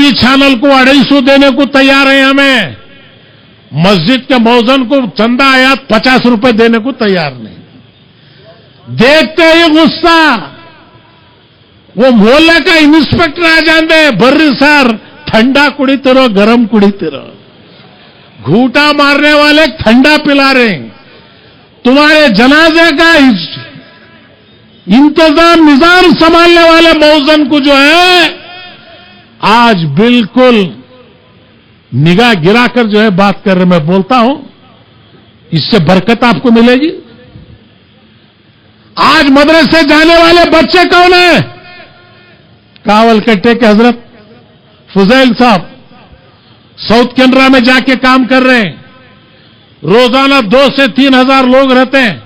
T V channel کو 250 دینے کو تیار ہیں ہمیں. مسجد کے مؤذن کو چندہ آیات 50 روپے دینے کو تیار نہیں. دیکھتے ہی غصہ. وہ محلے کا انسپیکٹر آ جاندے برری سر ٹھنڈا کڑیتے رہو گرم کڑیتے رہو. گھوٹا مارنے والے ٹھنڈا پلا رہے ہیں. تمہارے جنازے کا انتظام نظام سنبھالنے والے مؤذن کو جو ہے آج بالکل نگاہ گرا کر جو ہے بات کر رہے. میں بولتا ہوں اس سے برکت آپ کو ملے گی. آج مدرسے جانے والے بچے کون ہیں؟ کاول کٹے کے حضرت فضیل صاحب ساؤتھ کینرا میں جا کے کام کر رہے ہیں. روزانہ 2 سے 3 ہزار لوگ رہتے ہیں.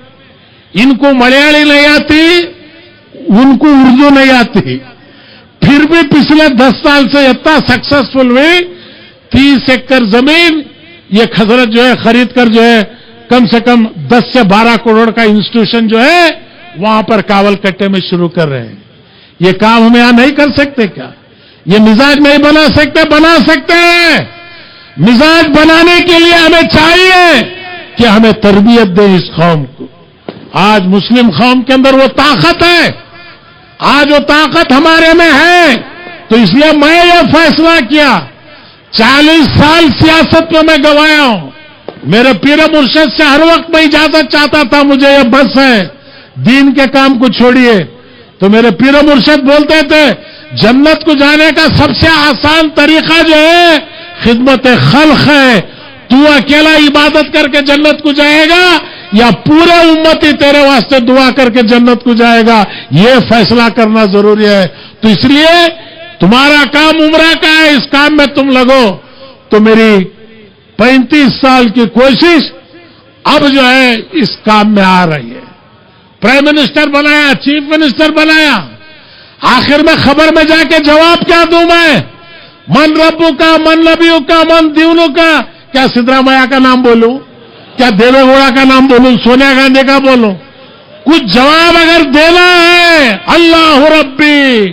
ان کو ملیالی نہیں آتی, ان کو اردو نہیں آتی, پھر بھی پچھلے 10 سال سے اتنا سکسیسفل ہوئی. 30 ایکڑ زمین یہ حضرت جو ہے خرید کر جو ہے کم سے کم 10 سے 12 کروڑ کا انسٹیٹیوشن جو ہے وہاں پر کاول کٹے میں شروع کر رہے ہیں. یہ کام ہم یہاں نہیں کر سکتے کیا؟ یہ مزاج نہیں بنا سکتے؟ بنا سکتے ہیں. مزاج بنانے کے لیے ہمیں چاہیے کہ ہمیں تربیت دیں اس قوم کو. آج مسلم قوم کے اندر وہ طاقت ہے, آج وہ طاقت ہمارے میں ہے. تو اس لیے میں یہ فیصلہ کیا, 40 سال سیاست میں میں گوایا ہوں. میرے پیر مرشد سے ہر وقت میں اجازت چاہتا تھا, مجھے یہ بس ہے, دین کے کام کو چھوڑیے. تو میرے پیر مرشد بولتے تھے جنت کو جانے کا سب سے آسان طریقہ جو ہے خدمت خلق ہے. تو اکیلا عبادت کر کے جنت کو جائے گا یا پورے امتی تیرے واسطے دعا کر کے جنت کو جائے گا, یہ فیصلہ کرنا ضروری ہے. تو اس لیے تمہارا کام عمرہ کا ہے, اس کام میں تم لگو. تو میری 35 سال کی کوشش اب جو ہے اس کام میں آ رہی ہے. پرائم منسٹر بنایا, چیف منسٹر بنایا, آخر میں خبر میں جا کے جواب کیا دوں میں؟ من ربو کا, من نبیوں کا, من دیونوں کا. کیا سدرامیا کا نام بولوں؟ کیا دیوے گوڑا کا نام بولوں؟ سونیا گاندھی کا بولوں؟ کچھ جواب اگر دینا ہے, اللہ ربی,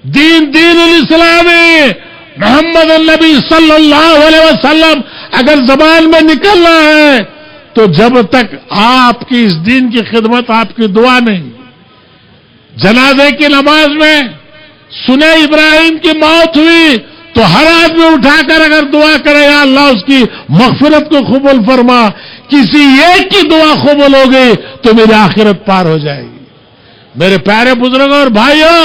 دین دین الاسلامی, محمد النبی صلی اللہ علیہ وسلم اگر زبان میں نکلنا ہے تو جب تک آپ کی اس دین کی خدمت, آپ کی دعا نہیں. جنازے کی نماز میں سنے ابراہیم کی موت ہوئی تو ہر آدمی اٹھا کر اگر دعا کرے یا اللہ اس کی مغفرت کو قبول فرما, کسی ایک کی دعا قبول ہو گئی تو میری آخرت پار ہو جائے گی. میرے پیارے بزرگوں اور بھائیوں,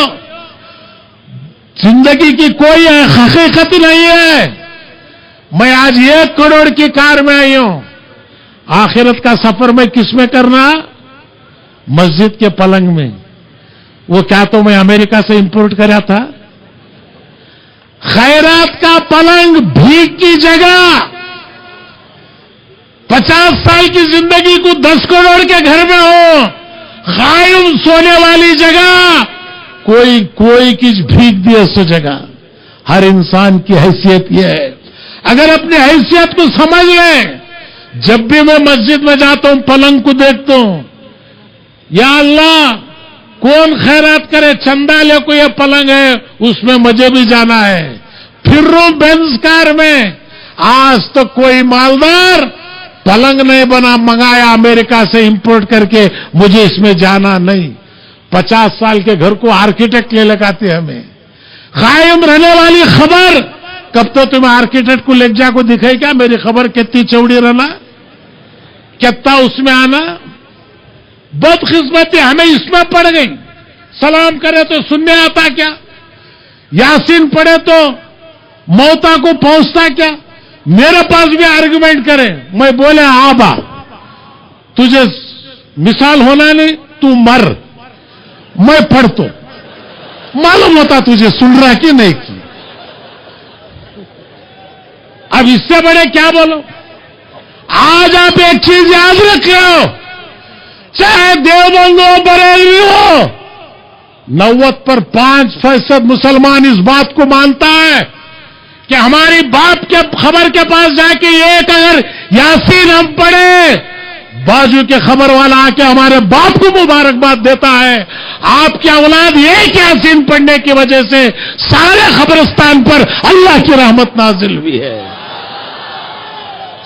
زندگی کی کوئی حقیقت نہیں ہے. میں آج 1 کروڑ کی کار میں آئی ہوں. آخرت کا سفر میں کس میں کرنا؟ مسجد کے پلنگ میں. وہ کیا تو میں امریکہ سے امپورٹ کرا تھا؟ خیرات کا پلنگ بھیک کی جگہ, 50 سال کی زندگی کو 10 کروڑ کے گھر میں ہو, قائم سونے والی جگہ, کوئی کچھ بھیک دی اس جگہ. ہر انسان کی حیثیت یہ ہے, اگر اپنی حیثیت کو سمجھ لیں. جب بھی میں مسجد میں جاتا ہوں پلنگ کو دیکھتا ہوں, یا اللہ کون خیرات کرے, چندہ لے کو یہ پلنگ ہے, اس میں مجھے بھی جانا ہے. پھر رو بینز کار میں. آج تک کوئی مالدار پلنگ نہیں بنا منگایا امریکہ سے امپورٹ کر کے, مجھے اس میں جانا نہیں. 50 سال کے گھر کو آرکیٹیکٹ لے لگاتے ہمیں. قائم رہنے والی خبر کب تو تمہیں آرکیٹیکٹ کو لے جا کو دکھائی کیا میری خبر کتنی چوڑی رہنا, کتنا اس میں آنا. بدقسمتی ہمیں اس میں پڑ گئی. سلام کرے تو سننے آتا کیا, یاسین پڑھے تو موتا کو پہنچتا کیا. میرے پاس بھی آرگومنٹ کرے, میں بولے آبا تجھے مثال ہونا نہیں, تو مر, میں پڑھتا معلوم ہوتا تجھے سن رہا کہ نہیں کی. اب اس سے بڑے کیا بولو. آج آپ ایک چیز یاد رکھو, چاہے دیوبند ہو بریلوی ہو, 90% مسلمان اس بات کو مانتا ہے کہ ہماری باپ کے خبر کے پاس جا کے ایک اگر یاسین ہم پڑھے बाजू के खबर वाला आके हमारे बाप को मुबारकबाद देता है, आपकी औलाद एक यासीन पढ़ने की वजह से सारे खबरस्तान पर अल्लाह की रहमत नाजिल हुई है।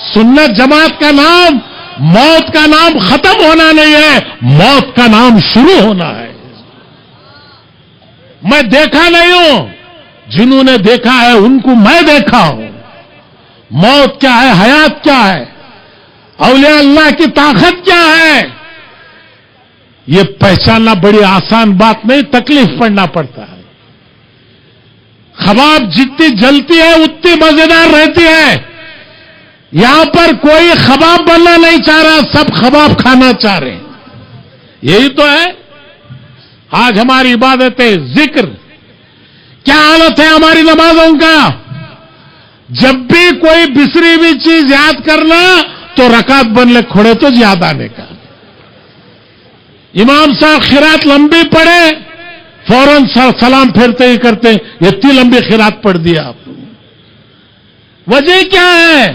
सुन्नत जमात का नाम मौत का नाम खत्म होना नहीं है, मौत का नाम शुरू होना है। मैं देखा नहीं हूं, जिन्होंने देखा है उनको मैं देखा हूं। मौत क्या है, हयात क्या है, औलिया अल्लाह की ताकत क्या है, ये पहचानना बड़ी आसान बात नहीं, तकलीफ पड़ना पड़ता है। खबाब जितनी जलती है उतनी मजेदार रहती है। यहां पर कोई खबाब बनना नहीं चाह रहा, सब खबाब खाना चाह रहे हैं। यही तो है आज हमारी इबादतें, जिक्र। क्या हालत है हमारी नमाजों का? जब भी कोई बिसरी हुई चीज याद करना तो रकात बनले खोड़े तो याद आने का। इमाम साहब खिरात लंबी पढ़े, फौरन सलाम फेरते ही करते, इतनी लंबी खिरात पढ़ दिया आपने। वजह क्या है?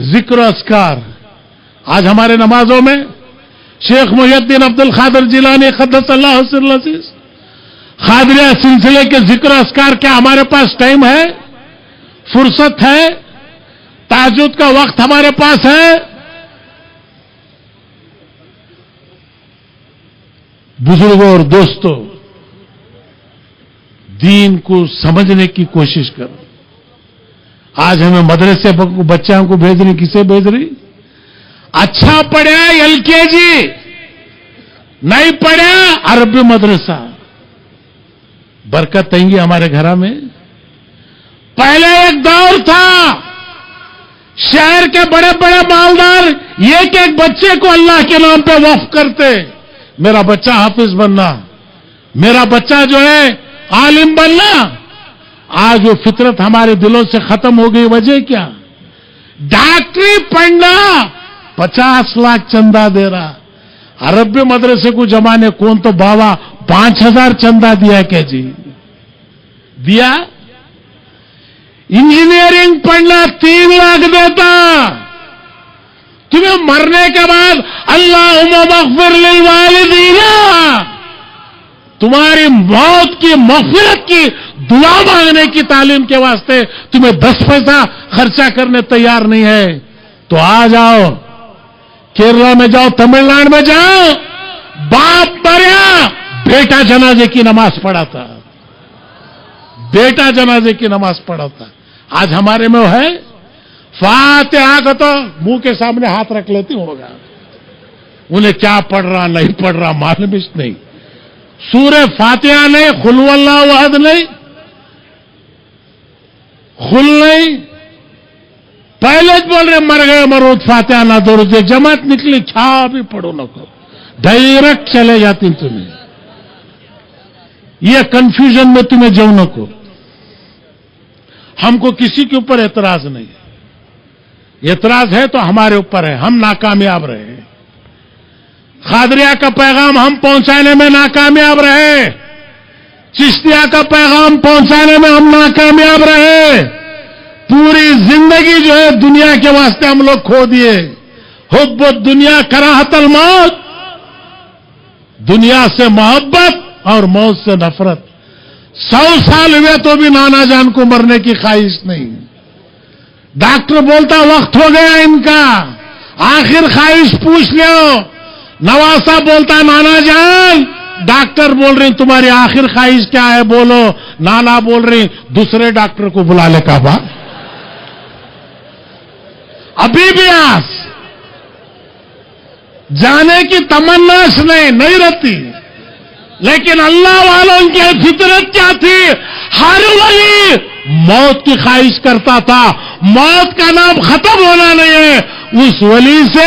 जिक्र अस्कार। आज हमारे नमाजों में शेख मुहियुद्दीन अब्दुल कादिर जिलानी क़द्दसल्लाहु सिर्रहु अज़ीज़ खादरिया सिलसिले के जिक्र अस्कार क्या हमारे पास टाइम है, फुर्सत है, ताजुद का वक्त हमारे पास है? बुजुर्गों और दोस्तों, दीन को समझने की कोशिश करो। आज हमें मदरसे बच्चों को भेज रही, किसे भेज रही? अच्छा पढ़ा एलकेजी, नहीं पढ़ा अरबी मदरसा। बरकत आएंगी हमारे घर में। पहले एक दौर था, शहर के बड़े बड़े मालदार एक एक बच्चे को अल्लाह के नाम पे वक्फ करते, मेरा बच्चा हाफिज बनना, मेरा बच्चा जो है आलिम बनना। आज वो फितरत हमारे दिलों से खत्म हो गई। वजह क्या? डॉक्टरी पढ़ना 50 लाख चंदा दे रहा। अरबी मदरसे को जमाने कौन तो बाबा 5,000 चंदा दिया क्या जी? दिया। इंजीनियरिंग पढ़ना 3 लाख देता। तुम्हें मरने के बाद अल्लाहुम्मा मग़फ़िर लिल वालिदीना, तुम्हारी मौत की मग़फ़िरत की दुआ मांगने की तालीम के वास्ते तुम्हें 10 पैसा खर्चा करने तैयार नहीं है। तो आ जाओ, केरला में जाओ, तमिलनाडु में जाओ, बाप मरा, बेटा जनाजे की नमाज पढ़ाता, बेटा जनाजे की नमाज पढ़ाता। आज हमारे में है फातिहा का तो मुंह के सामने हाथ रख लेती होगा, उन्हें क्या पढ़ रहा नहीं पढ़ रहा मालूम नहीं। सूरह फातिहा नहीं, कुल हुवल्लाहु अहद नहीं, खुल नहीं, पहले बोल रहे मर गए मरूद, फातिहा ना दुरुद, जमात निकली, क्या भी पढ़ो न को, डायरेक्ट चले जाती तुम्हें। ये कंफ्यूजन में तुम्हें जाओ को। हमको किसी के ऊपर एतराज नहीं, एतराज है तो हमारे ऊपर है, हम नाकामयाब रहे। खादरिया का पैगाम हम पहुंचाने में नाकामयाब रहे, चिश्तिया का पैगाम पहुंचाने में हम नाकामयाब रहे। पूरी जिंदगी जो है दुनिया के वास्ते हम लोग खो दिए। हुब्बु दुनिया कराहतल मौत, दुनिया से मोहब्बत और मौत से नफरत। 100 साल हुए तो भी नाना जान को मरने की ख्वाहिश नहीं। डॉक्टर बोलता वक्त हो गया इनका, आखिर ख्वाहिश पूछ लो। नवासा बोलता नाना जान, डॉक्टर बोल रही तुम्हारी आखिर ख्वाहिश क्या है बोलो। नाना बोल रही दूसरे डॉक्टर को बुला ले काबा। अभी भी आस जाने की तमन्नाश नहीं रहती, लेकिन अल्लाह वालों की फितरत क्या थी? हर वली मौत की ख्वाहिश करता था। मौत का नाम खत्म होना नहीं है, उस वली से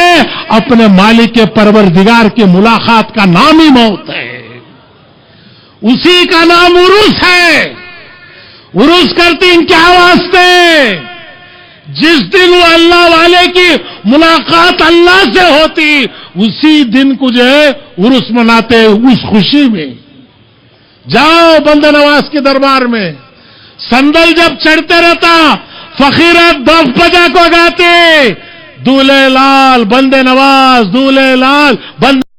अपने मालिक के परवरदिगार की मुलाकात का नाम ही मौत है। उसी का नाम उरुस है। उरुस करती इन क्या वास्ते? जिस दिन वो अल्लाह वाले की मुलाकात अल्लाह से होती, उसी दिन को जो है उरुस मनाते, उस खुशी में। जाओ बंदे नवाज के दरबार में, संदल जब चढ़ते रहता, फकीर दफ बजा को गाते, दूल्हे लाल बंदे नवाज दूल्हे लाल बंदे